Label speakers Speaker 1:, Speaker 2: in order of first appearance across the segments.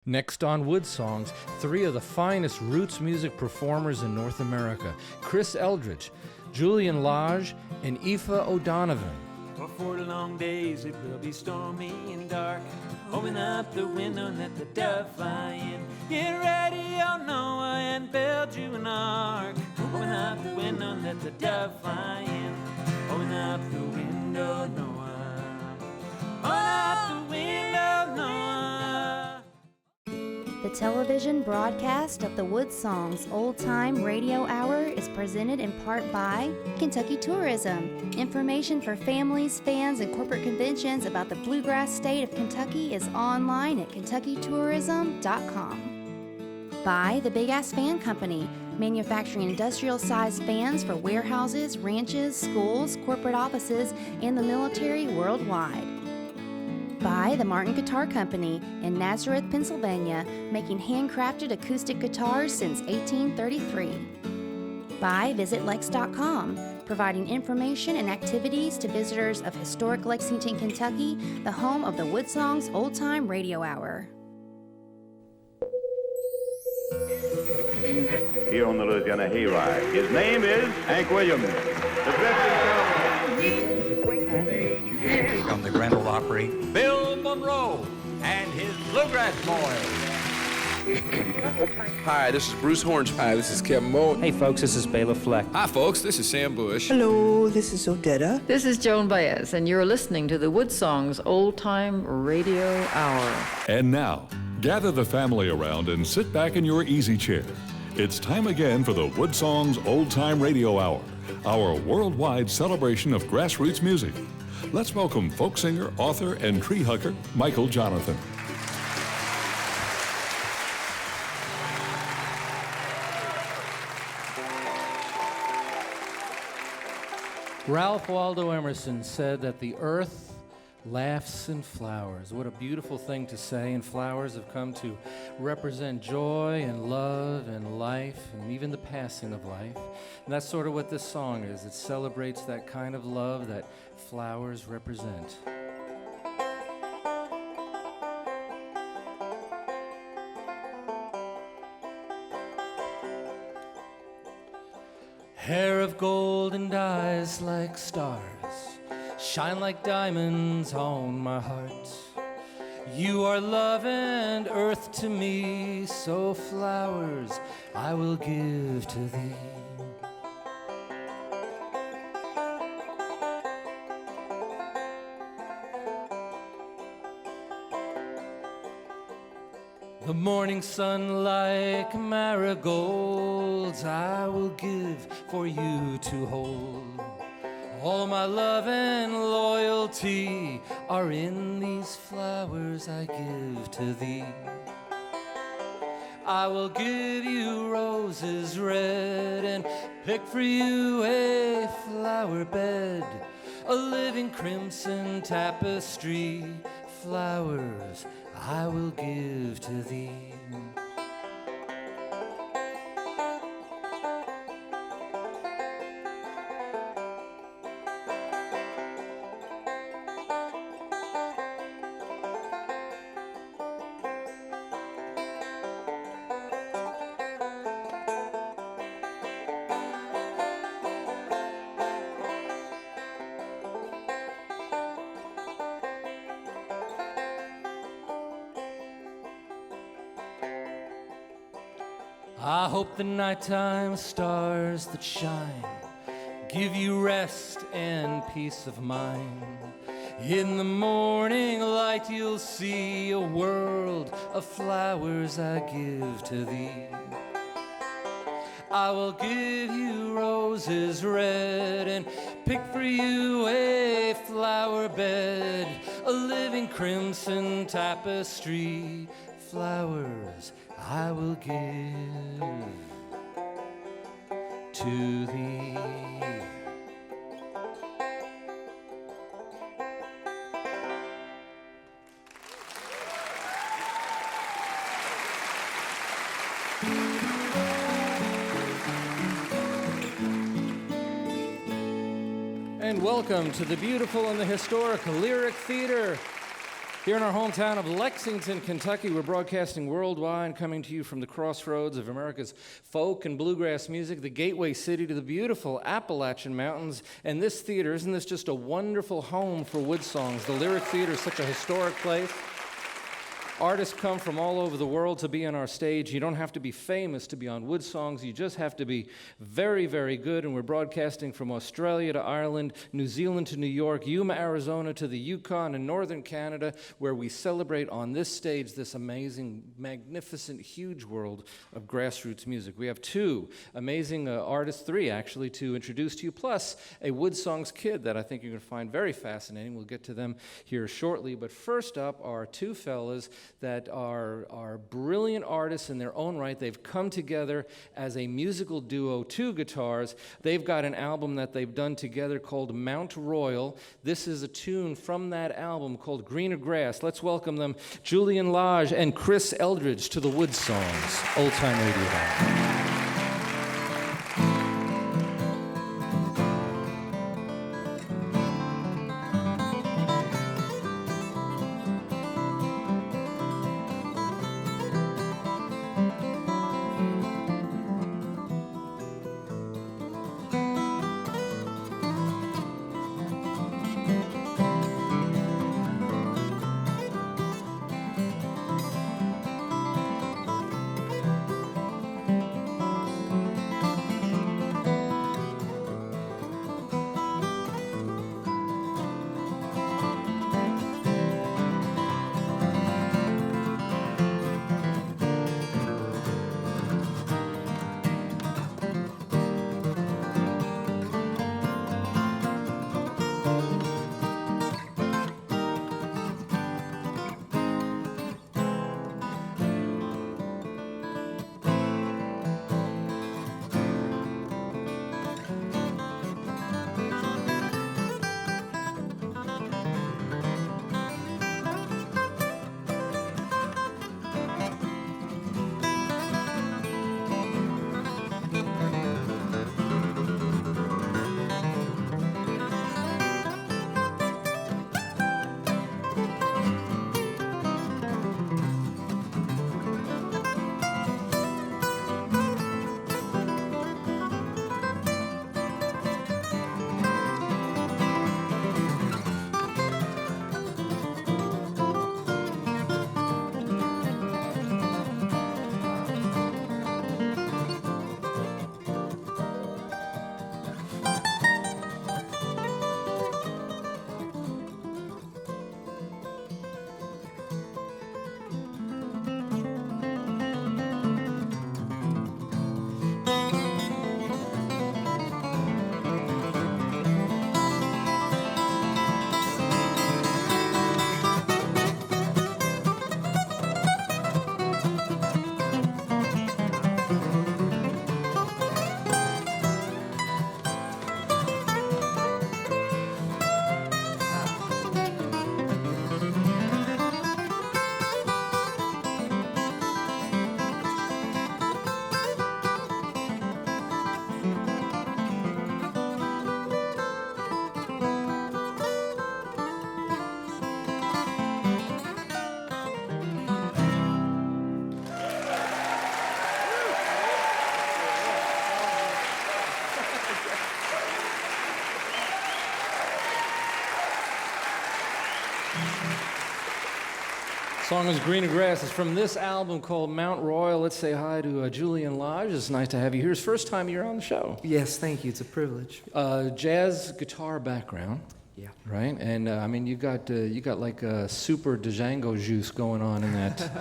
Speaker 1: Next on WoodSongs, three of the finest roots music performers in North America, Chris Eldridge, Julian Lage, and AOIFE O'Donovan.
Speaker 2: For 40 long days it will be stormy and dark. Open up the window and let the dove fly in. Get ready, oh Noah, and build you an ark. Open up the window and let the dove fly in. Open up the window, Noah. Open up the window, Noah.
Speaker 3: The television broadcast of the WoodSongs Old Time Radio Hour is presented in part by Kentucky Tourism. Information for families, fans, and corporate conventions about the bluegrass state of Kentucky is online at kentuckytourism.com. By the Big Ass Fan Company, manufacturing industrial-sized fans for warehouses, ranches, schools, corporate offices, and the military worldwide. By the Martin Guitar Company in Nazareth, Pennsylvania, making handcrafted acoustic guitars since 1833. By VisitLex.com, providing information and activities to visitors of historic Lexington, Kentucky, the home of the WoodSongs Old Time Radio Hour.
Speaker 4: Here on the Louisiana Hayride, his name is Hank Williams.
Speaker 5: From the Grand Ole Opry, Bill Monroe and his Bluegrass Boys.
Speaker 6: Hi, this is Bruce Hornsby. Hi, this is Kevin Moe.
Speaker 7: Hey folks, this is Bela Fleck.
Speaker 8: Hi folks, this is Sam Bush.
Speaker 9: Hello, this is Odetta.
Speaker 10: This is Joan Baez, and you're listening to the WoodSongs Old Time Radio Hour.
Speaker 11: And now, gather the family around and sit back in your easy chair. It's time again for the WoodSongs Old Time Radio Hour, our worldwide celebration of grassroots music. Let's welcome folk singer, author, and tree hugger, Michael Jonathan.
Speaker 1: Ralph Waldo Emerson said that the earth laughs in flowers. What a beautiful thing to say, and flowers have come to represent joy and love and life and even the passing of life. And that's sort of what this song is. It celebrates that kind of love that flowers represent. Hair of gold and eyes like stars shine like diamonds on my heart. You are love and earth to me, so flowers I will give to thee. The morning sun like marigolds I will give for you to hold. All my love and loyalty are in these flowers I give to thee. I will give you roses red and pick for you a flower bed, a living crimson tapestry. Flowers I will give to thee. I hope the nighttime stars that shine give you rest and peace of mind. In the morning light you'll see a world of flowers I give to thee. I will give you roses red and pick for you a flower bed, a living crimson tapestry. Flowers I will give to thee. And welcome to the beautiful and the historic Lyric Theater Here in our hometown of Lexington, Kentucky, we're broadcasting worldwide, coming to you from the crossroads of America's folk and bluegrass music, the gateway city to the beautiful Appalachian Mountains. And this theater, isn't this just a wonderful home for WoodSongs? The Lyric Theater is such a historic place. Artists come from all over the world to be on our stage. You don't have to be famous to be on WoodSongs. You just have to be very, very good. And we're broadcasting from Australia to Ireland, New Zealand to New York, Yuma, Arizona to the Yukon, and northern Canada, where we celebrate on this stage this amazing, magnificent, huge world of grassroots music. We have two amazing artists, three actually, to introduce to you, plus a WoodSongs kid that I think you're going to find very fascinating. We'll get to them here shortly. But first up are two fellas that are brilliant artists in their own right. They've come together as a musical duo, two guitars. They've got an album that they've done together called Mount Royal. This is a tune from that album called Greener Grass. Let's welcome them, Julian Lage and Chris Eldridge, to the WoodSongs Old Time Radio Hour. Song is Greener Grass. It's from this album called Mount Royal. Let's say hi to Julian Lage. It's nice to have you here. It's the first time you're on the show.
Speaker 9: Yes, thank you. It's a privilege.
Speaker 1: Jazz guitar background.
Speaker 9: Yeah.
Speaker 1: Right? And I mean, you got like a super Django juice going on in that.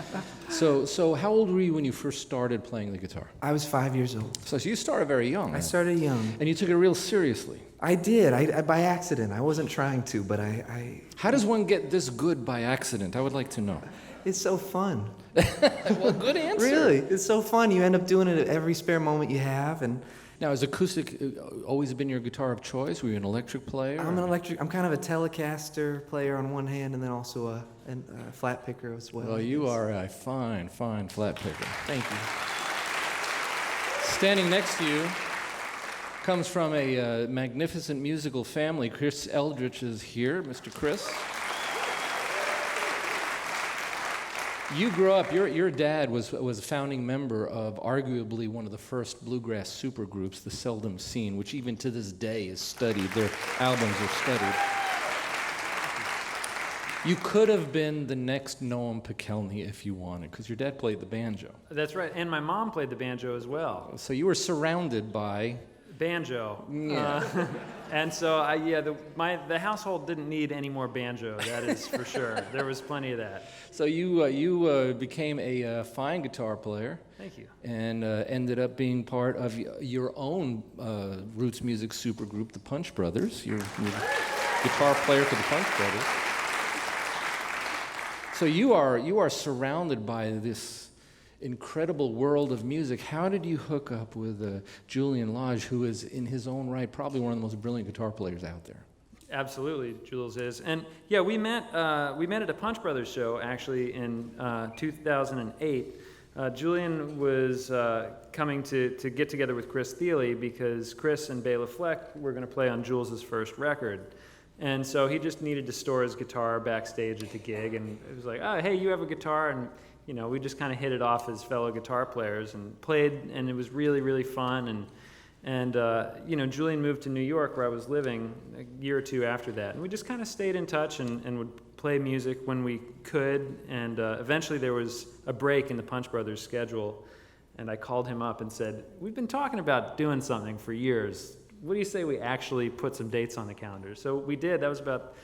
Speaker 1: So how old were you when you first started playing the guitar?
Speaker 9: I was 5 years old.
Speaker 1: So you started very young.
Speaker 9: I started young.
Speaker 1: And you took it real seriously.
Speaker 9: I did. I by accident. I wasn't trying to, but I...
Speaker 1: How does one get this good by accident? I would like to know.
Speaker 9: It's so fun.
Speaker 1: Well, good answer.
Speaker 9: Really, it's so fun. You end up doing it at every spare moment you have, and...
Speaker 1: Now, has acoustic always been your guitar of choice? Were you an electric player?
Speaker 9: I'm kind of a Telecaster player on one hand, and then also a flat picker as well.
Speaker 1: Well, you are a fine, fine flat picker.
Speaker 9: Thank you.
Speaker 1: Standing next to you comes from a magnificent musical family. Chris Eldridge is here, Mr. Chris. You grew up, your dad was a founding member of arguably one of the first bluegrass supergroups, the Seldom scene, which even to this day is studied. Their albums are studied. You could have been the next Noam Pikelny if you wanted, because your dad played the banjo.
Speaker 2: That's right, and my mom played the banjo as well.
Speaker 1: So you were surrounded by...
Speaker 2: Banjo.
Speaker 1: Yeah.
Speaker 2: And so, the household didn't need any more banjo, that is for sure. There was plenty of that.
Speaker 1: So you became a fine guitar player.
Speaker 2: Thank you.
Speaker 1: And ended up being part of your own roots music supergroup, the Punch Brothers. You're guitar player for the Punch Brothers. So you are surrounded by this incredible world of music. How did you hook up with Julian Lage, who is in his own right probably one of the most brilliant guitar players out there?
Speaker 2: Absolutely, Jules is. And yeah, we met at a Punch Brothers show actually in 2008. Julian was coming to get together with Chris Thile because Chris and Bela Fleck were going to play on Jules' first record. And so he just needed to store his guitar backstage at the gig, and it was like, oh, hey, you have a guitar, and we just kind of hit it off as fellow guitar players and played, and it was really, really fun. And Julian moved to New York where I was living a year or two after that. And we just kind of stayed in touch and would play music when we could. And eventually there was a break in the Punch Brothers schedule. And I called him up and said, we've been talking about doing something for years. What do you say we actually put some dates on the calendar? So we did. That was about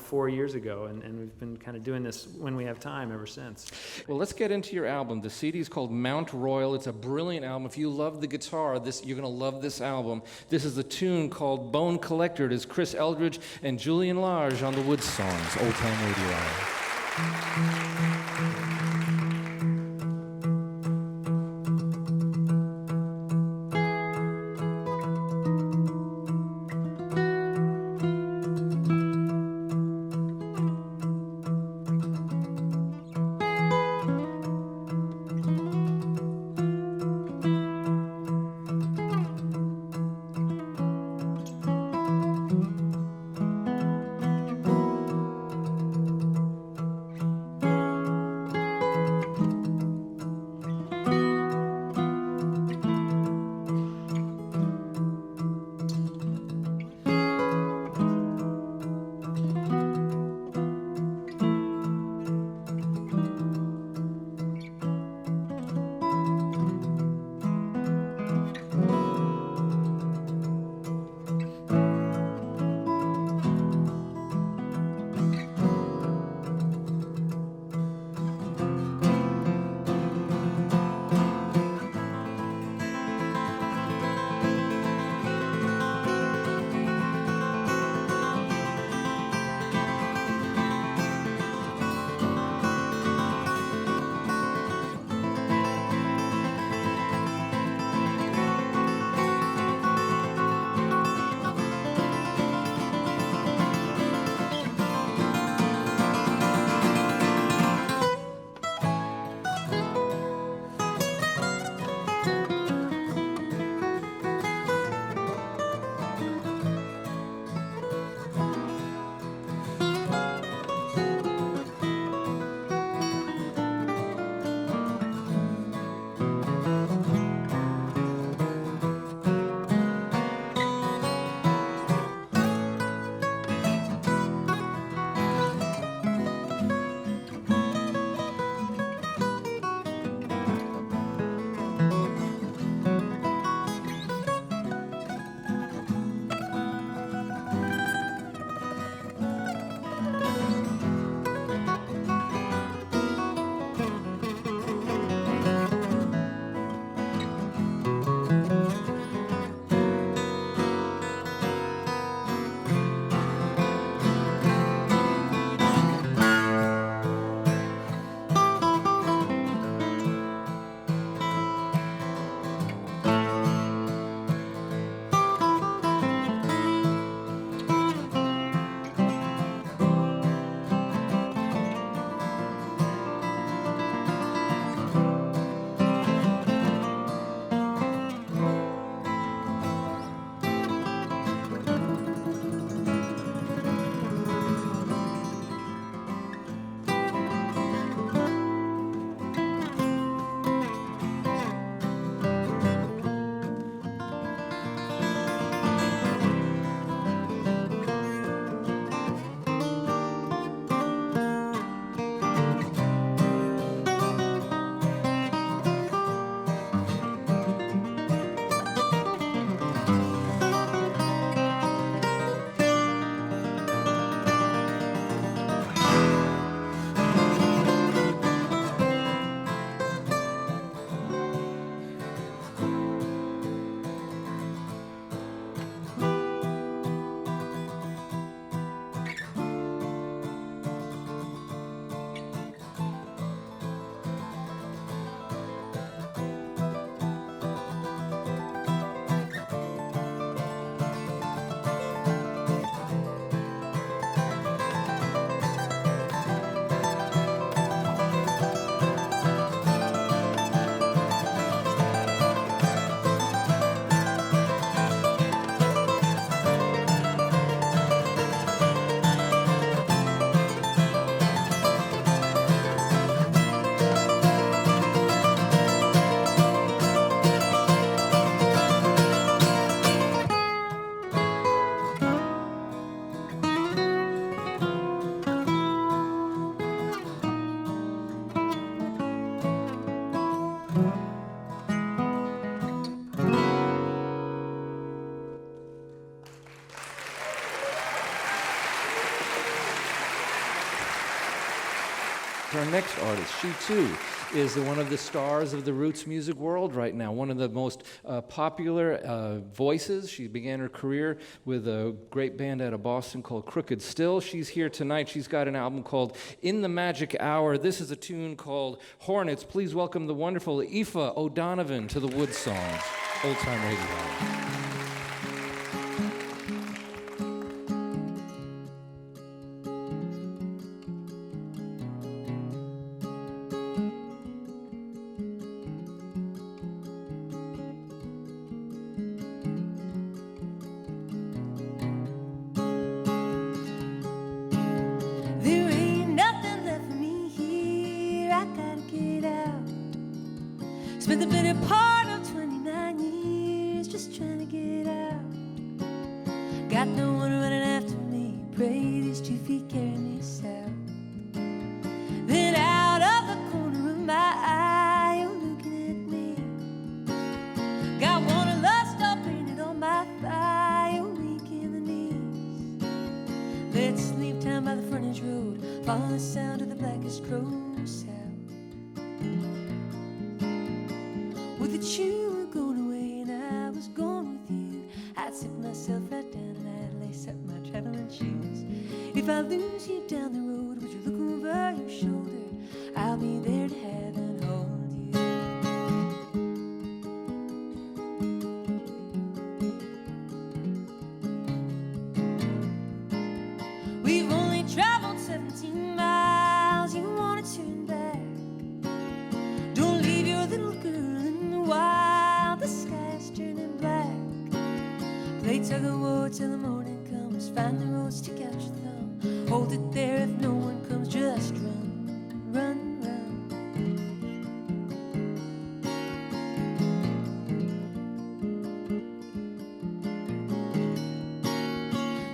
Speaker 2: 4 years ago, and we've been kind of doing this when we have time ever since.
Speaker 1: Well, let's get into your album. The CD is called Mount Royal. It's a brilliant album. If you love the guitar, you're going to love this album. This is a tune called Bone Collector. It is Chris Eldridge and Julian Lage on the WoodSongs Old Time Radio Hour. to our next artist. She, too, is one of the stars of the roots music world right now, one of the most popular voices. She began her career with a great band out of Boston called Crooked Still. She's here tonight. She's got an album called In the Magic Hour. This is a tune called Hornets. Please welcome the wonderful AOIFE O'Donovan to the WoodSongs Old Time Radio Hour.
Speaker 7: Spent the better part of 29 years just trying to get out. Got no one running after me, pray these 2 feet carry me south. Then out of the corner of my eye, you're looking at me. Got one of lust all painted on my thigh, you're weak in the knees. Let's leave town by the frontage road, follow the sound of the blackest crow south. You were going away and I was going with you. I'd sit myself right down and I'd lace up my traveling shoes. If I lose you down the road, would you look over your shoulder? I'll be there to have and hold you. We've only traveled 17 miles. You want to turn back? Don't leave your little girl while the sky's turning black. Play tug-of-war till the morning comes. Find the road, stick out your thumb. Hold it there if no one comes. Just run, run, run.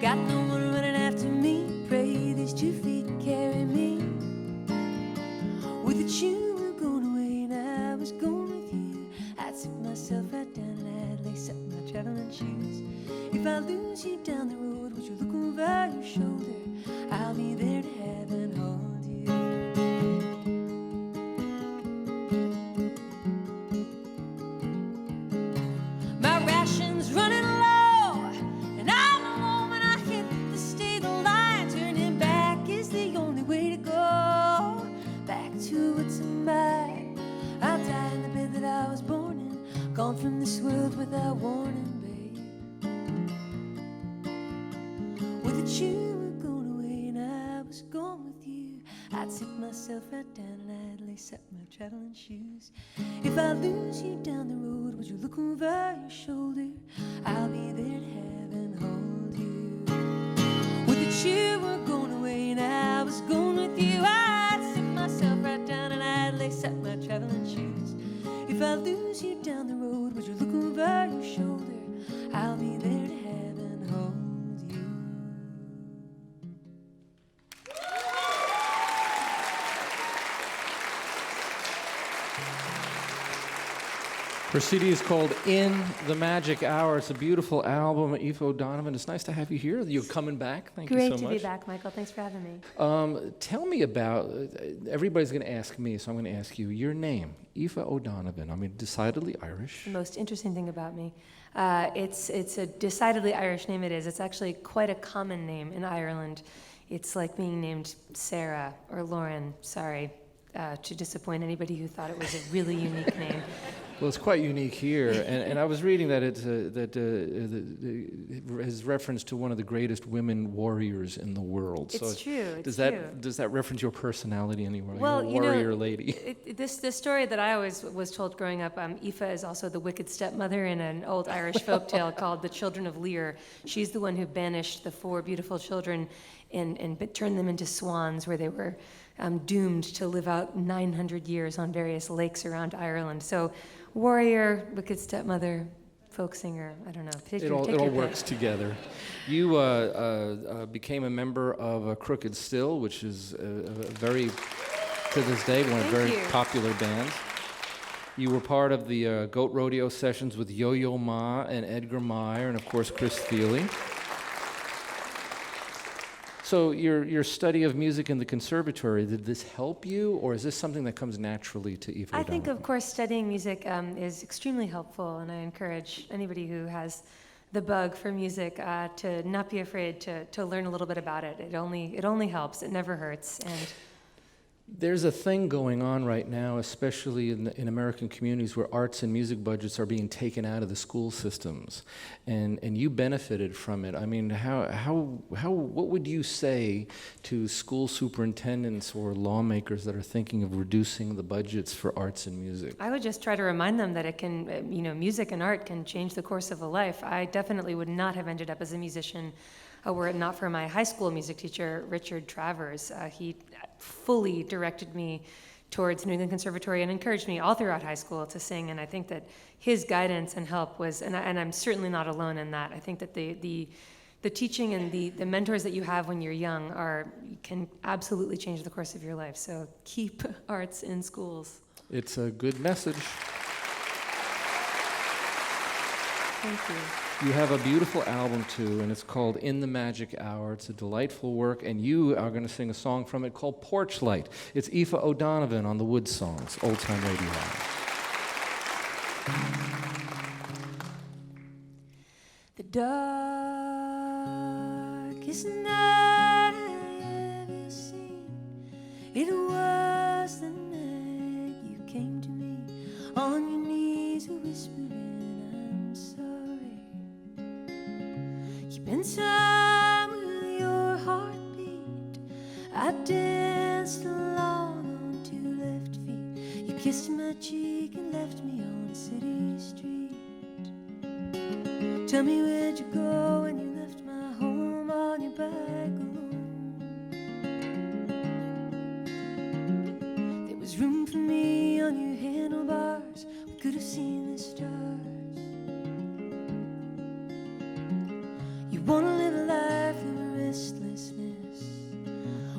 Speaker 7: Got no one running after me. Pray these 2 feet carry me. With the tune we're going away and I was going with you. I'd sit myself right down and I'd lace up my traveling shoes. If I lose you down the road, would you look over your shoulder? I'll be there to have and hold you. My ration's running low, and I'm alone when I hit the state line. Turning back is the only way to go. Back to what's mine. I died in the bed that I was born in, gone from this world without warning, babe. With a tune we're going away and I was going with you. I'd sit myself right down and I'd lace up my traveling shoes. If I lose you down the road, would you look over your shoulder? I'll be there to have and hold you. With a tune we're going away and I was going with you. I'd sit myself right down and I'd lace up my traveling shoes. If I lose you down the road, would you look over your shoulder? I'll be there to have and hold you.
Speaker 1: Her CD is called In the Magic Hour. It's a beautiful album. AOIFE O'Donovan, it's nice to have you here. You're coming back. Thank you so much.
Speaker 7: Great to be back, Michael. Thanks for having me.
Speaker 1: Tell me about, everybody's going to ask me, so I'm going to ask you, your name, AOIFE O'Donovan. I mean, decidedly Irish.
Speaker 7: The most interesting thing about me, it's a decidedly Irish name. It is. It's actually quite a common name in Ireland. It's like being named Sarah or Lauren. Sorry to disappoint anybody who thought it was a really unique name.
Speaker 1: Well, it's quite unique here, and I was reading that it has reference to one of the greatest women warriors in the world.
Speaker 7: It's true.
Speaker 1: Does that reference your personality anywhere?
Speaker 7: Well,
Speaker 1: you're a warrior lady.
Speaker 7: This story that I always was told growing up, Aoife is also the wicked stepmother in an old Irish folktale called The Children of Lear. She's the one who banished the 4 beautiful children and turned them into swans, where they were doomed to live out 900 years on various lakes around Ireland. So, warrior, wicked stepmother, folk singer, I don't know.
Speaker 1: It all works together. You became a member of Crooked Still, which is very, to this day, one of the very popular bands. You were part of the Goat Rodeo sessions with Yo-Yo Ma and Edgar Meyer, and of course Chris Thile. So your study of music in the conservatory, did this help you, or is this something that comes naturally to AOIFE
Speaker 7: I think,
Speaker 1: O'Donovan?
Speaker 7: of course, studying music is extremely helpful, and I encourage anybody who has the bug for music to not be afraid to learn a little bit about it. It only helps. It never hurts. And
Speaker 1: there's a thing going on right now, especially in American communities, where arts and music budgets are being taken out of the school systems, and you benefited from it. I mean, what would you say to school superintendents or lawmakers that are thinking of reducing the budgets for arts and music?
Speaker 7: I would just try to remind them that it can, music and art can change the course of a life. I definitely would not have ended up as a musician were it not for my high school music teacher, Richard Travers. He fully directed me towards New England Conservatory and encouraged me all throughout high school to sing, and I think that his guidance and help was, and I'm certainly not alone in that. I think that the teaching and the mentors that you have when you're young can absolutely change the course of your life, so keep arts in schools.
Speaker 1: It's a good message.
Speaker 7: Thank you.
Speaker 1: You have a beautiful album, too, and it's called In the Magic Hour. It's a delightful work, and you are going to sing a song from it called Porch Light. It's AOIFE O'Donovan on the WoodSongs, Old Time Radio Hour.
Speaker 7: The darkest night I ever seen, it was the night you came to me on your knees whispering, I'm sorry. In time with your heartbeat, I danced along on 2 left feet. You kissed my cheek and left me on a city street. Tell me, where'd you go when you left my home on your back alone? There was room for me on your handlebars. We could have seen the stars. You wanna live a life of restlessness,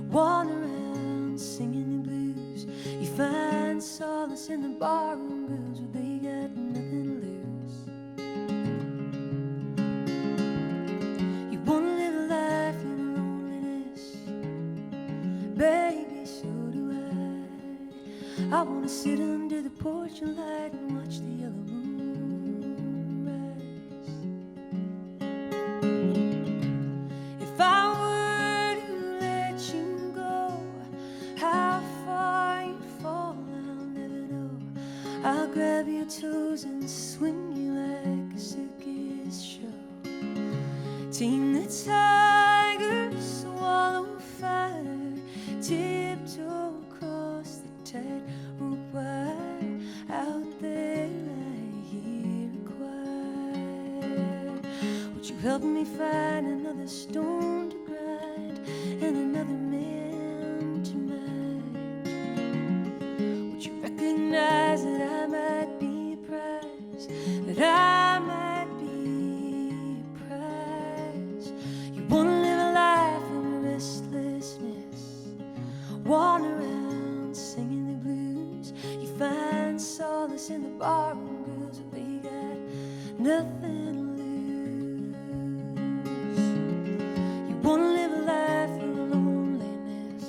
Speaker 7: wander around singing the blues. You find solace in the barroom girls, but they got nothing to lose. You wanna live a life in loneliness, baby, so do I. I wanna sit under the porch and light and watch the yellow moon. Grab your toes and swing you like a circus show. Tame the tiger, swallow fire, tiptoe across the tightrope wire. Out there I hear a choir. Would you help me find another stone to grind and another man to mind? Would you recognize that I might be a prize, that I might be a prize? You wanna live a life of restlessness, wander around singing the blues. You find solace in the barroom girls, but they got nothing to lose. You wanna live a life of loneliness,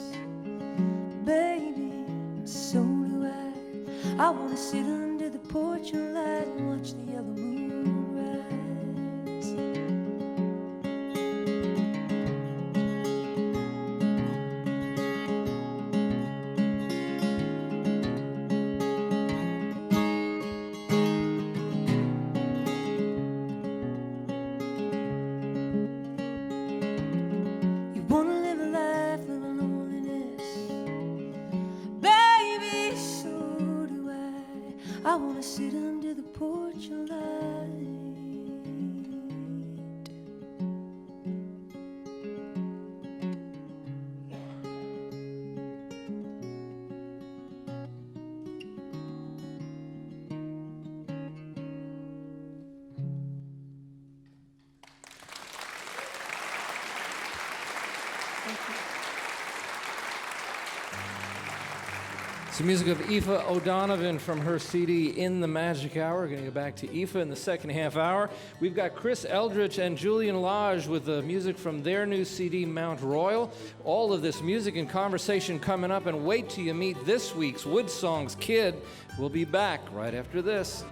Speaker 7: baby, so do I. I wanna sit under the porch and light and watch the yellow moon rise. You wanna live a life of loneliness, baby, so do I wanna sit under the porch and light. Thank you.
Speaker 1: It's the music of AOIFE O'Donovan from her CD In the Magic Hour. We're going to go back to AOIFE in the second half hour. We've got Chris Eldridge and Julian Lage with the music from their new CD, Mount Royal. All of this music and conversation coming up, and wait till you meet this week's WoodSongs kid. We'll be back right after this.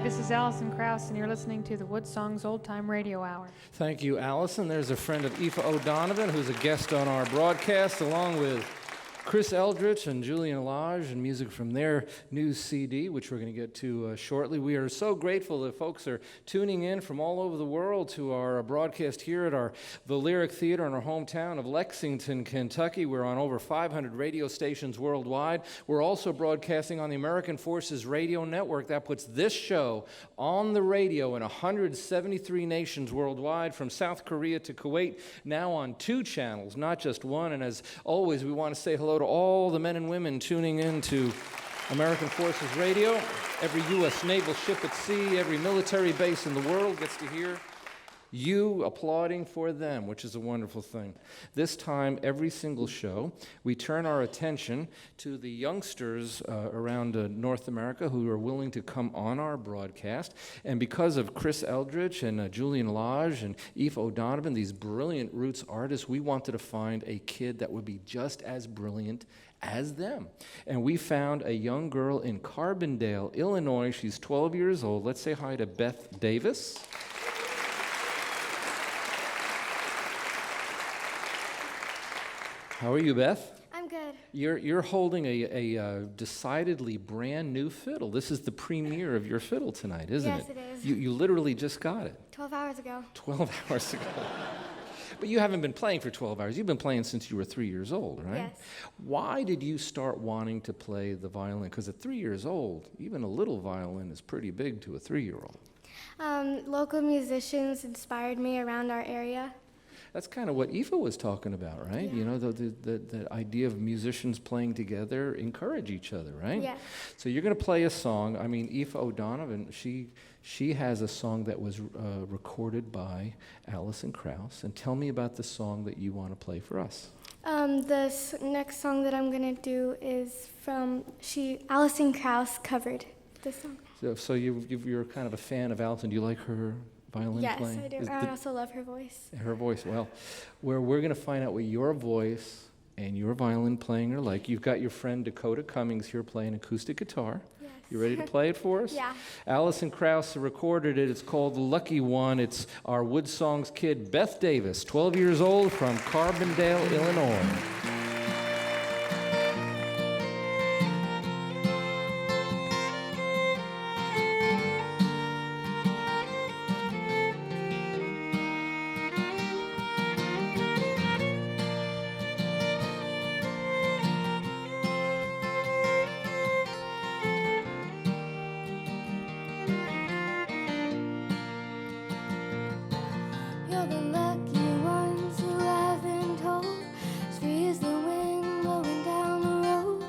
Speaker 8: This is Allison Krauss, and you're listening to the WoodSongs Old Time Radio Hour.
Speaker 1: Thank you, Allison. There's a friend of AOIFE O'Donovan who's a guest on our broadcast, along with Chris Eldridge and Julian Lage, and music from their new CD, which we're going to get to shortly. We are so grateful that folks are tuning in from all over the world to our broadcast here at the Lyric Theater in our hometown of Lexington, Kentucky. We're on over 500 radio stations worldwide. We're also broadcasting on the American Forces Radio Network. That puts this show on the radio in 173 nations worldwide, from South Korea to Kuwait, now on 2 channels, not just one. And as always, we want to say hello to all the men and women tuning in to American Forces Radio. Every U.S. naval ship at sea, every military base in the world gets to hear you applauding for them, which is a wonderful thing. This time, every single show, we turn our attention to the youngsters around North America who are willing to come on our broadcast. And because of Chris Eldridge and Julian Lage and AOIFE O'Donovan, these brilliant roots artists, we wanted to find a kid that would be just as brilliant as them. And we found a young girl in Carbondale, Illinois. She's 12 years old. Let's say hi to Beth Davis. How are you, Beth?
Speaker 12: I'm good.
Speaker 1: You're holding a decidedly brand new fiddle. This is the premiere of your fiddle tonight, isn't it?
Speaker 12: Yes, it is.
Speaker 1: You literally just got it.
Speaker 12: 12 hours ago.
Speaker 1: 12 hours ago. But you haven't been playing for 12 hours. You've been playing since you were 3 years old, right?
Speaker 12: Yes.
Speaker 1: Why did you start wanting to play the violin? Because at 3 years old, even a little violin is pretty big to a 3-year-old.
Speaker 12: Local musicians inspired me around our area.
Speaker 1: That's kind of what AOIFE was talking about, right?
Speaker 12: Yeah.
Speaker 1: You know, the idea of musicians playing together, encourage each other, right?
Speaker 12: Yeah.
Speaker 1: So you're going to play a song. I mean, AOIFE O'Donovan, she has a song that was recorded by Allison Krauss. And tell me about the song that you want to play for us.
Speaker 12: The next song that I'm going to do is from, Allison Krauss covered this song.
Speaker 1: So you're kind of a fan of Allison. Do you like her violin playing?
Speaker 12: Yes, I do. I also love her voice.
Speaker 1: Her voice, well, we're going to find out what your voice and your violin playing are like. You've got your friend Dakota Cummings here playing acoustic guitar.
Speaker 12: Yes.
Speaker 1: You ready to play it for us?
Speaker 12: Yeah.
Speaker 1: Allison Krauss recorded it. It's called The Lucky One. It's our WoodSongs kid, Beth Davis, 12 years old, from Carbondale, Illinois.
Speaker 12: You're the lucky ones who have been told, as free as the wind blowing down the road.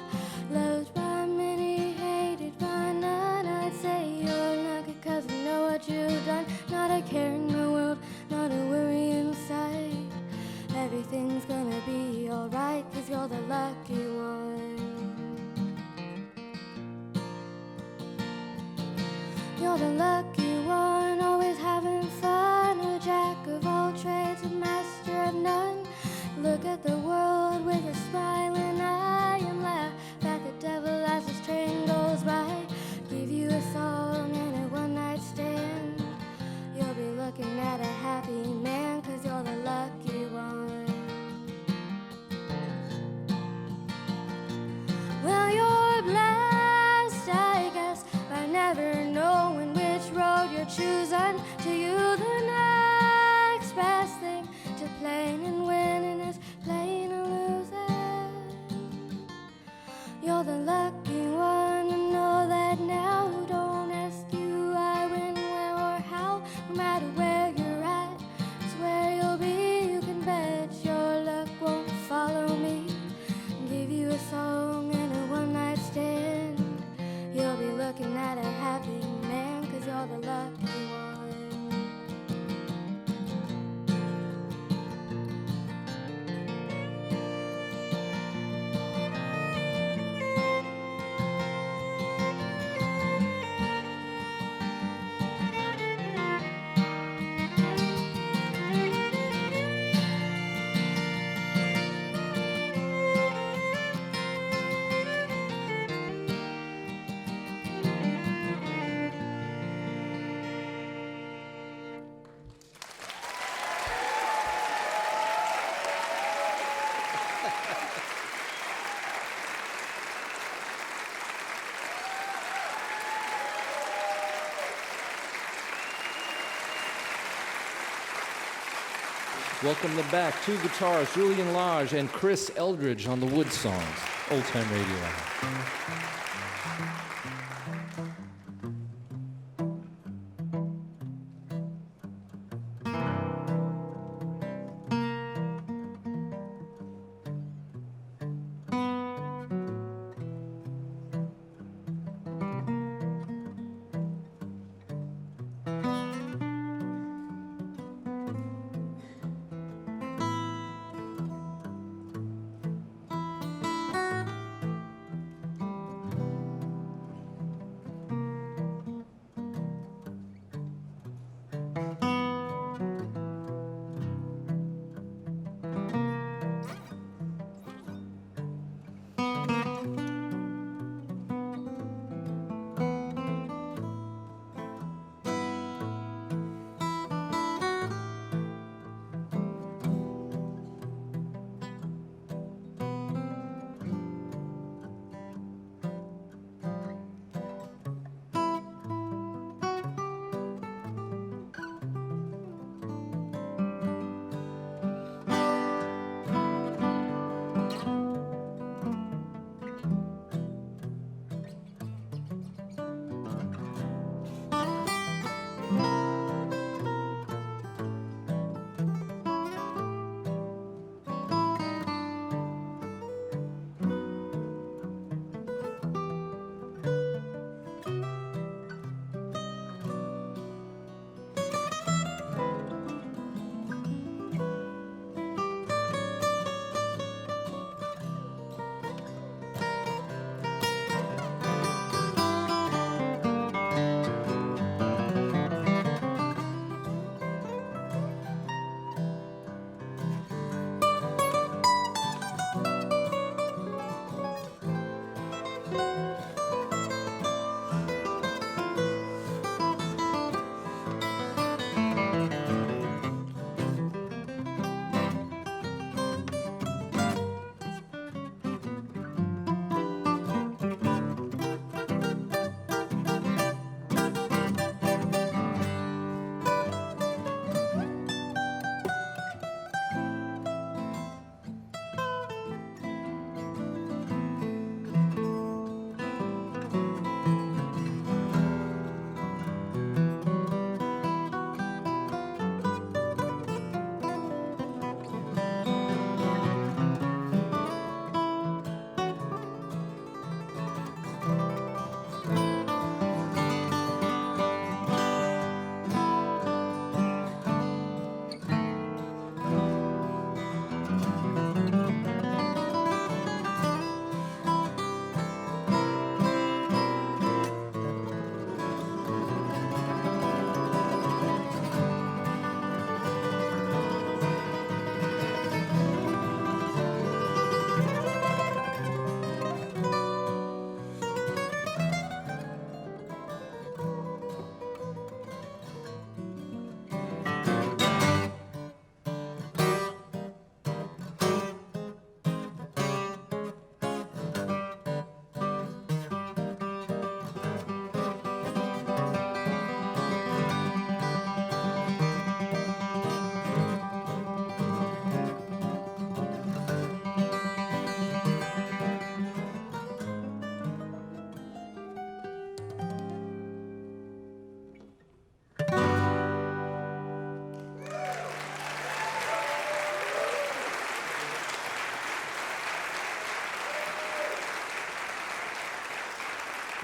Speaker 12: Loved by many, hated by none. I'd say you're lucky 'cause I know what you've done. Not a care in the world, not a worry inside. Everything's gonna be alright 'cause you're the lucky one. You're the lucky one, always having fun. A jack of all trades, a master of none. Look at the world with a smiling eye and laugh at the devil as his train goes by. Give you a song and a one-night stand. You'll be looking at a happy man 'cause you're the lucky one. Well, you're blessed, I guess, by never knowing which road
Speaker 1: Welcome them back. Two guitarists, Julian Lage and Chris Eldridge on the WoodSongs, Old Time Radio Hour.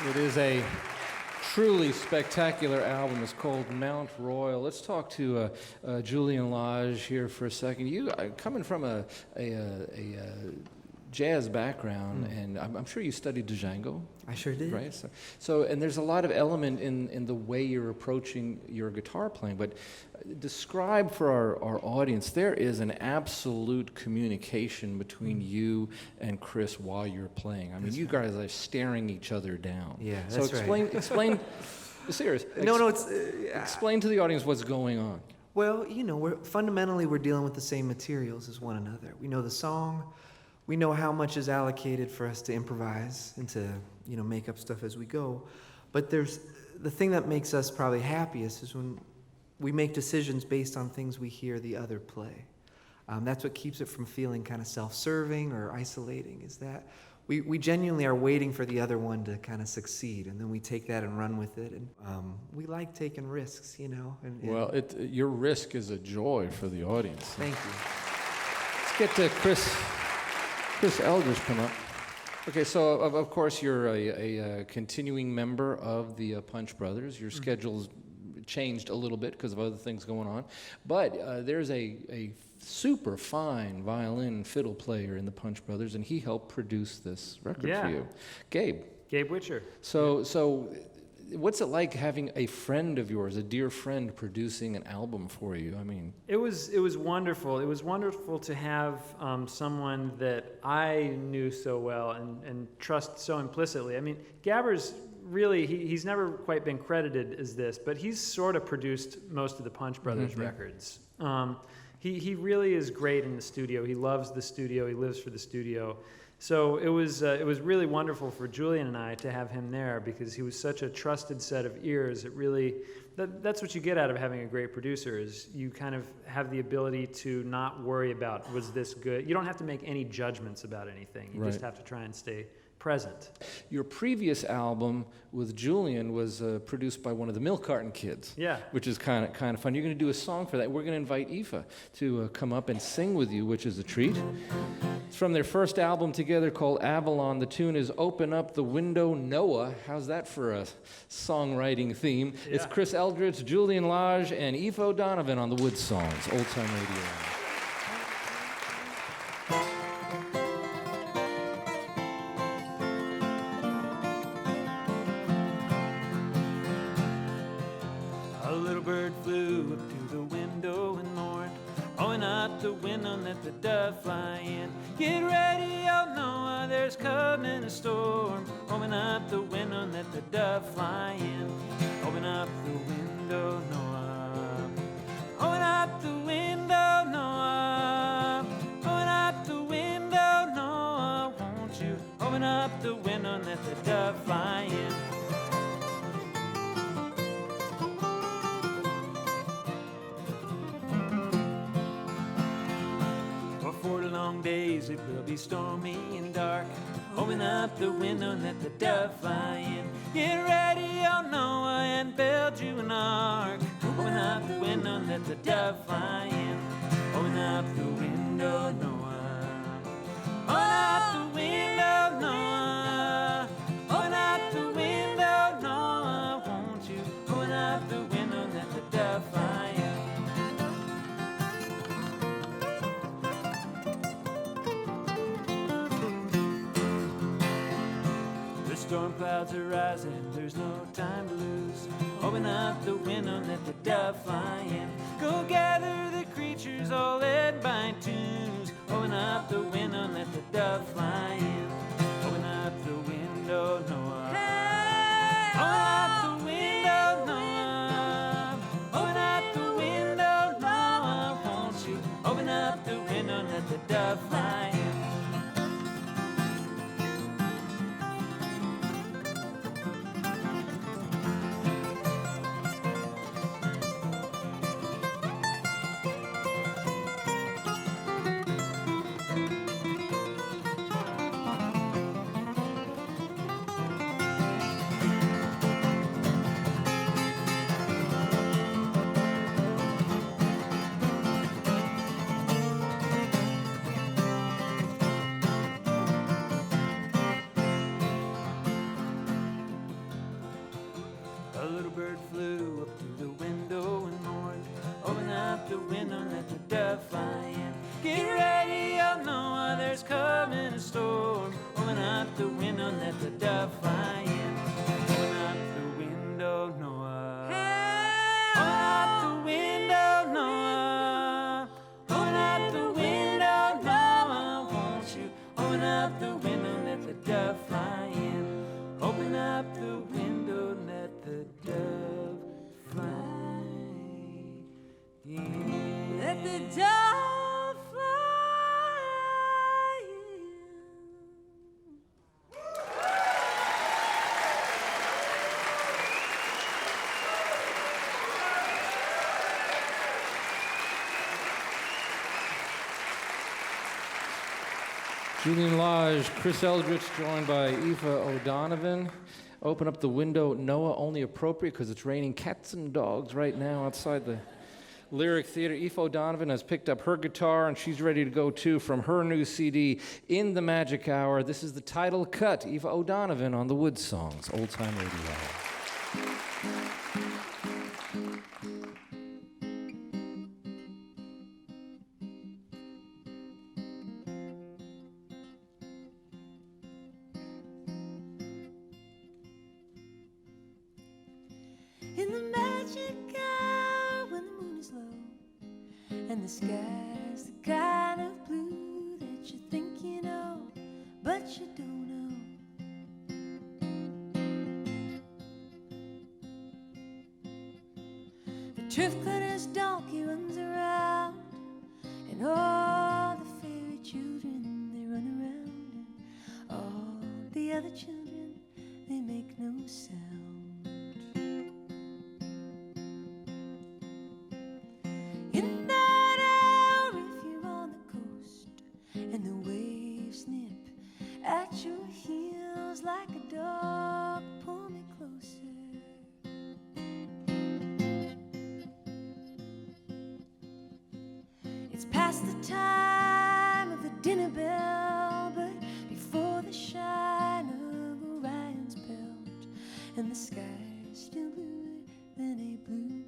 Speaker 1: It is a truly spectacular album. It's called Mount Royal. Let's talk to Julian Lage here for a second. You coming from a jazz background, and I'm sure you studied Django.
Speaker 9: I sure did.
Speaker 1: Right. So and there's a lot of element in the way you're approaching your guitar playing. But describe for our audience, there is an absolute communication between you and Chris while you're playing. I mean, you guys are staring each other down.
Speaker 9: Yeah,
Speaker 1: so
Speaker 9: that's right.
Speaker 1: explain. Serious. Explain to the audience what's going on.
Speaker 9: Well, you know, fundamentally we're dealing with the same materials as one another. We know the song. We know how much is allocated for us to improvise and to, you know, make up stuff as we go. But there's the thing that makes us probably happiest is when we make decisions based on things we hear the other play. That's what keeps it from feeling kind of self-serving or isolating, is that we genuinely are waiting for the other one to kind of succeed, and then we take that and run with it. And we like taking risks, you know.
Speaker 1: Well, your risk is a joy for the audience.
Speaker 9: Thank you.
Speaker 1: Let's get to Chris Eldridge come up. Okay, so of course you're a continuing member of the Punch Brothers. Your schedule's changed a little bit because of other things going on, but there's a super fine violin and fiddle player in the Punch Brothers, and he helped produce this record for you. Gabe
Speaker 2: Witcher.
Speaker 1: So what's it like having a friend of yours, a dear friend, producing an album for you? I mean,
Speaker 2: it was wonderful. It was wonderful to have someone that I knew so well and trust so implicitly. I mean, Gabber's really, he's never quite been credited as this, but he's sort of produced most of the Punch Brothers records. He really is great in the studio. He loves the studio. He lives for the studio. So it was really wonderful for Julian and I to have him there, because he was such a trusted set of ears. It really, that's what you get out of having a great producer, is you kind of have the ability to not worry about, was this good? You don't have to make any judgments about anything. You just have to try and stay present.
Speaker 1: Your previous album with Julian was produced by one of the Milk Carton Kids.
Speaker 2: Yeah.
Speaker 1: Which is kind of fun. You're going to do a song for that. We're going to invite AOIFE to come up and sing with you, which is a treat. It's from their first album together called Avalon. The tune is Open Up the Window, Noah. How's that for a songwriting theme? Yeah. It's Chris Eldridge, Julian Lage, and AOIFE O'Donovan on the WoodSongs, Old Time Radio.
Speaker 2: The window, let the dove fly in. Get ready, oh Noah, there's coming a storm. Open up the window, let the dove fly in. Open up the window, Noah. Open up the window, Noah. Open up the window, Noah. Won't you open up the window, let the dove fly in. Days it will be stormy and dark. Open up the window and let the dove fly in. Get ready, oh Noah, and build you an ark. Open up the window and let the dove fly in. Open up the window, Noah. Open up the window, Noah. Open up the window, Noah. Won't you open up the window and let the dove fly in. Storm clouds are rising, there's no time to lose. Open up the window, let the dove fly in. Go gather the creatures all led by tunes. Open up the window, let the dove fly in. Open up the window, Noah. Hey! Open up the window, Noah. Open up the window, Noah. Won't you open up the window, let the dove fly in.
Speaker 1: JULIAN Lage, Chris Eldridge, joined by AOIFE O'Donovan. Open up the window, Noah, only appropriate because it's raining cats and dogs right now outside the Lyric Theater. AOIFE O'Donovan has picked up her guitar and she's ready to go too from her new CD, In the Magic Hour. This is the title cut, AOIFE O'Donovan on the WoodSongs Old Time Radio Hour.
Speaker 7: In the magic hour when the moon is low and the sky's the kind of blue that you think you know, but you don't know. The turf cutter's donkey runs around and all the fairy children, they run around, and all the other children, they make no sound. In that hour, if you're on the coast and the waves snip at your heels like a dog, pull me closer. It's past the time of the dinner bell, but before the shine of Orion's belt, and the sky's still bluer than a bluebell.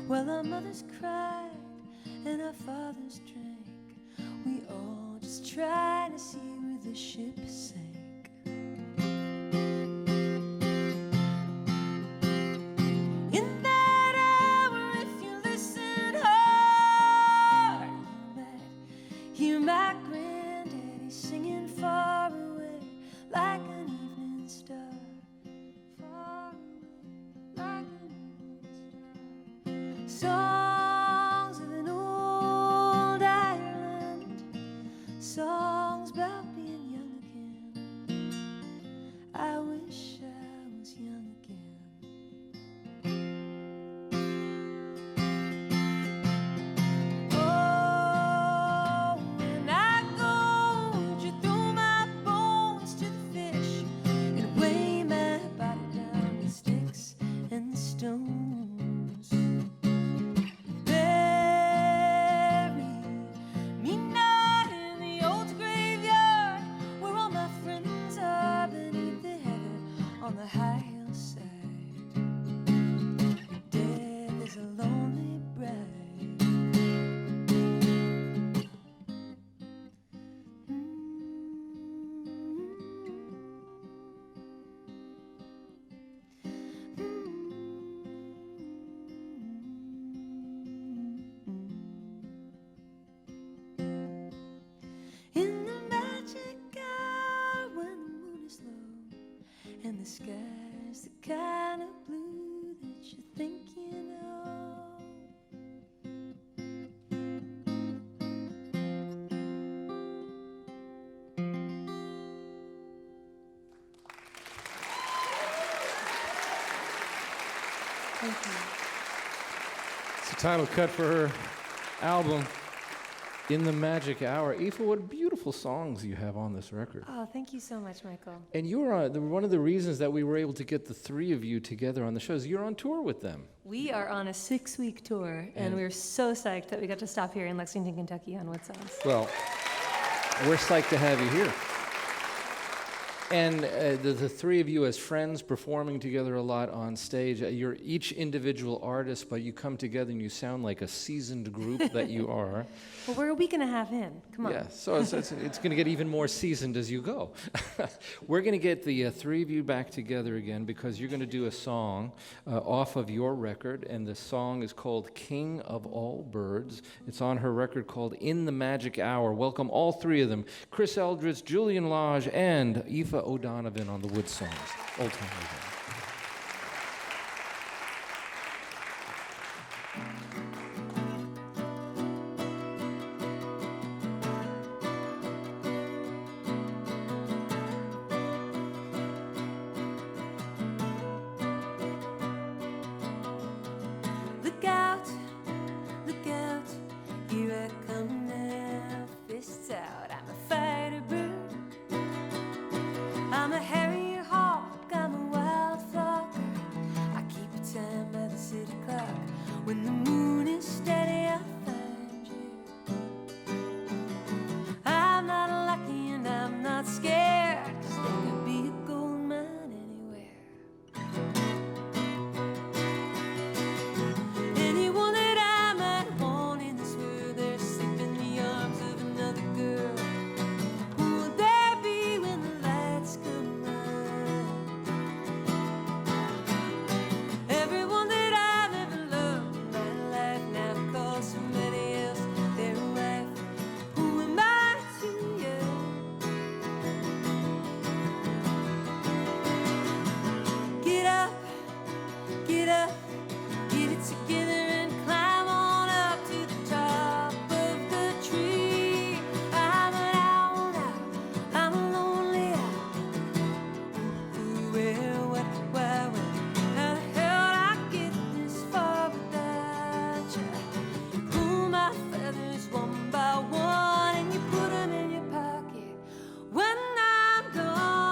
Speaker 7: Well, our mothers cried and our fathers drank. We all just tried to see where the ship sank. In that hour, if you listen hard, you might hear my granddaddy singing far away like an evening star. Far away like an songs of an old Ireland, songs about being young again. I wish I was young again. Oh, when I go, would you throw my bones to the fish and weigh my body down with sticks and stones? On the high hillside, death is a lonely bride. In the magic hour when the moon is low and the sky's the kind of blue that you think you know.
Speaker 8: Thank you.
Speaker 1: It's the title cut for her album, In the Magic Hour. AOIFE, what beautiful songs you have on this record.
Speaker 8: Oh, thank you so much, Michael.
Speaker 1: And you're one of the reasons that we were able to get the three of you together on the shows. You're on tour with them.
Speaker 13: We are on a 6-week tour, and we're so psyched that we got to stop here in Lexington, Kentucky on WoodSongs.
Speaker 1: Well, we're psyched to have you here. And the three of you as friends performing together a lot on stage, you're each individual artist, but you come together and you sound like a seasoned group that you are.
Speaker 13: Well, we're a week and a half in. Come on.
Speaker 1: Yeah, so it's going to get even more seasoned as you go. We're going to get the three of you back together again because you're going to do a song off of your record, and the song is called King of All Birds. It's on her record called In the Magic Hour. Welcome all three of them, Chris Eldridge, Julian Lage, and AOIFE O'Donovan on the WoodSongs. Old Time Radio.
Speaker 7: Look out, here I come now, fists out. I'm a fighter bird, I'm a harrier hawk, I'm a wild flocker. I keep a time by the city clock. When the moon is steady, I'll find you. I'm not lucky and I'm not scared, 'cause there could be a gold mine anywhere. Anyone that I might want in this world, they're asleep in the arms of another girl. Who will there be when the lights come on? Everyone that I've ever loved in my life now calls somebody else their wife. Who am I to you? Get up, get up. Get it together and climb on up to the top of the tree. I'm an owl now, I'm a lonely owl. Who, where, what, why, when? How the hell I get this far without you? Pull my feathers one by one and you put them in your pocket when I'm gone.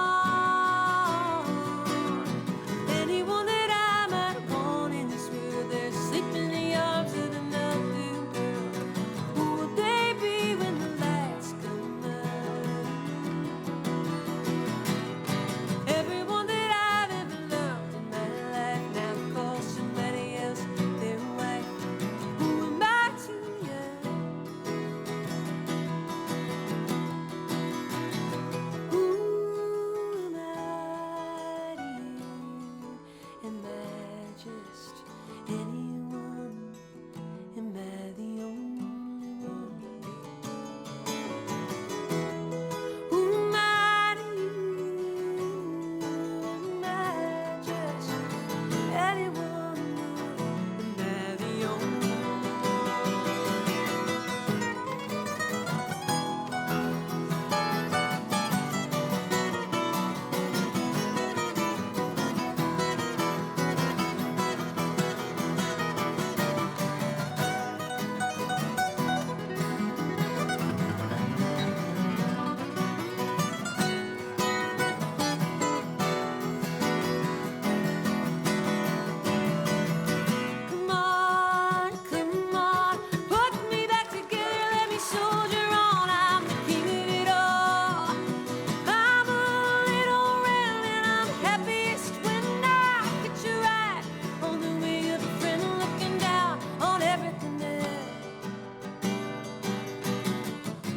Speaker 7: Anyone that I might want in this world, they're asleep in the arms of another girl. Who will they be when the lights come on? Everyone that I've ever loved in my life now calls somebody else their wife. Who am I to you? Who am I to you? Am I just anyone? Am I the only one? Who am I to you? Am I just anyone? Am I the only one? Come on, put me back together, let me soldier on. I'm the king of it all. I'm a little round and I'm happiest when I get you right on the wing of a friend, looking down on everything there.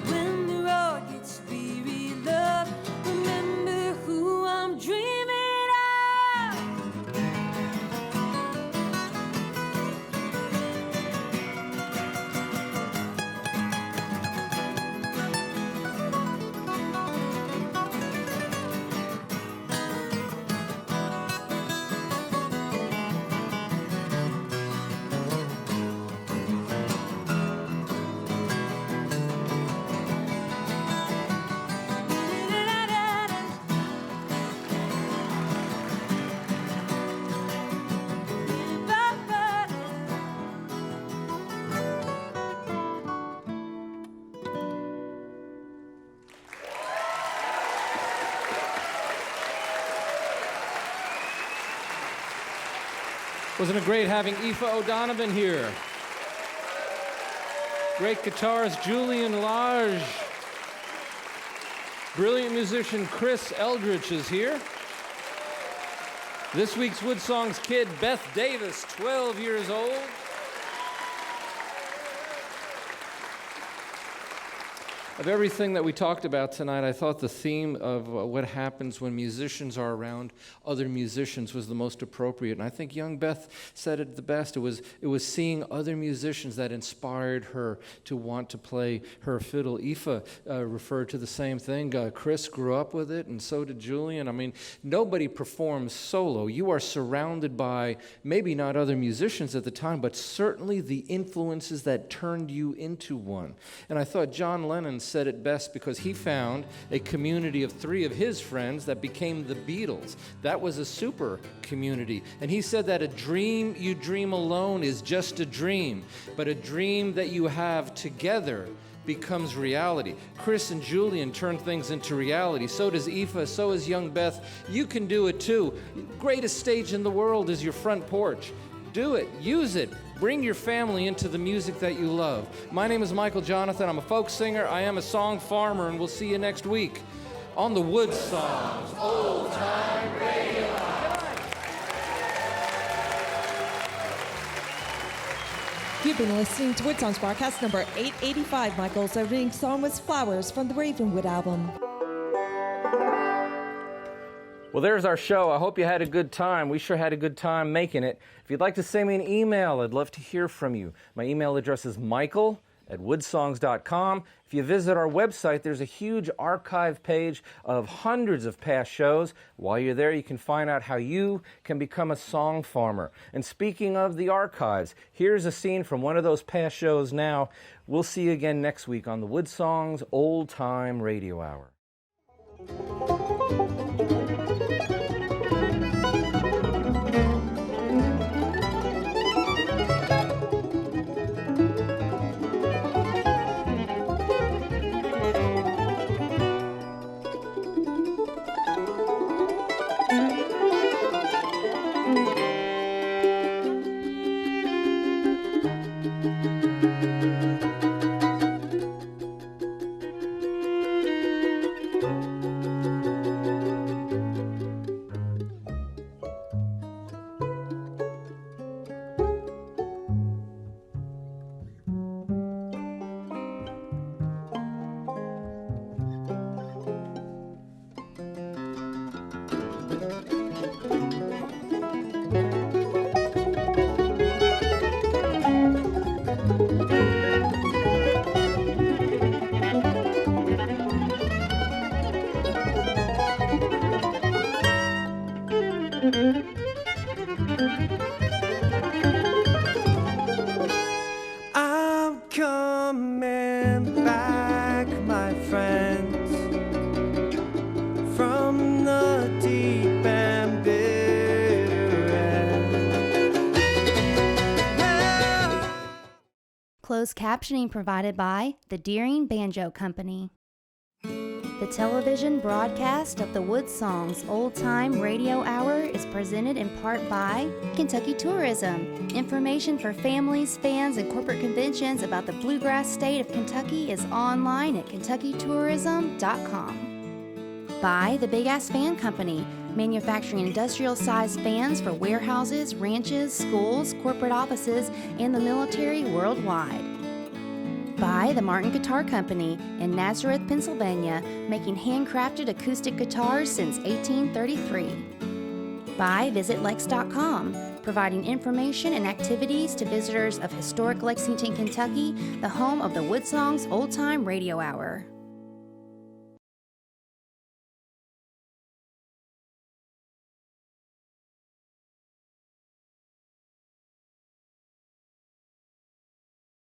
Speaker 7: When the road gets weary, love, remember who I'm dreaming of.
Speaker 1: Wasn't it great having AOIFE O'Donovan here? Great guitarist Julian Lage. Brilliant musician Chris Eldridge is here. This week's WoodSongs kid, Beth Davis, 12 years old. Of everything that we talked about tonight, I thought the theme of what happens when musicians are around other musicians was the most appropriate. And I think young Beth said it the best. It was seeing other musicians that inspired her to want to play her fiddle. AOIFE referred to the same thing. Chris grew up with it, and so did Julian. I mean, nobody performs solo. You are surrounded by maybe not other musicians at the time, but certainly the influences that turned you into one. And I thought John Lennon said it best because he found a community of 3 of his friends that became the Beatles. That was a super community. And he said that a dream you dream alone is just a dream, but a dream that you have together becomes reality. Chris and Julian turn things into reality. So does AOIFE, so is young Beth. You can do it too. Greatest stage in the world is your front porch. Do it, use it. Bring your family into the music that you love. My name is Michael Jonathan. I'm a folk singer. I am a song farmer, and we'll see you next week on the WoodSongs Old Time Radio.
Speaker 14: You've been listening to WoodSongs broadcast number 885. Michael's opening song was Flowers from the Ravenwood album.
Speaker 1: Well, there's our show. I hope you had a good time. We sure had a good time making it. If you'd like to send me an email, I'd love to hear from you. My email address is michael@woodsongs.com. If you visit our website, there's a huge archive page of hundreds of past shows. While you're there, you can find out how you can become a song farmer. And speaking of the archives, here's a scene from one of those past shows now. We'll see you again next week on the WoodSongs Old Time Radio Hour.
Speaker 2: I'm coming back, my friends, from the deep and bitter end.
Speaker 3: Closed captioning provided by the Deering Banjo Company. The television broadcast of the WoodSongs Old Time Radio Hour is presented in part by Kentucky Tourism. Information for families, fans, and corporate conventions about the bluegrass state of Kentucky is online at kentuckytourism.com. By the Big Ass Fan Company, manufacturing industrial-sized fans for warehouses, ranches, schools, corporate offices, and the military worldwide. By the Martin Guitar Company in Nazareth, Pennsylvania, making handcrafted acoustic guitars since 1833. By VisitLex.com, providing information and activities to visitors of historic Lexington, Kentucky, the home of the WoodSongs Old Time Radio Hour.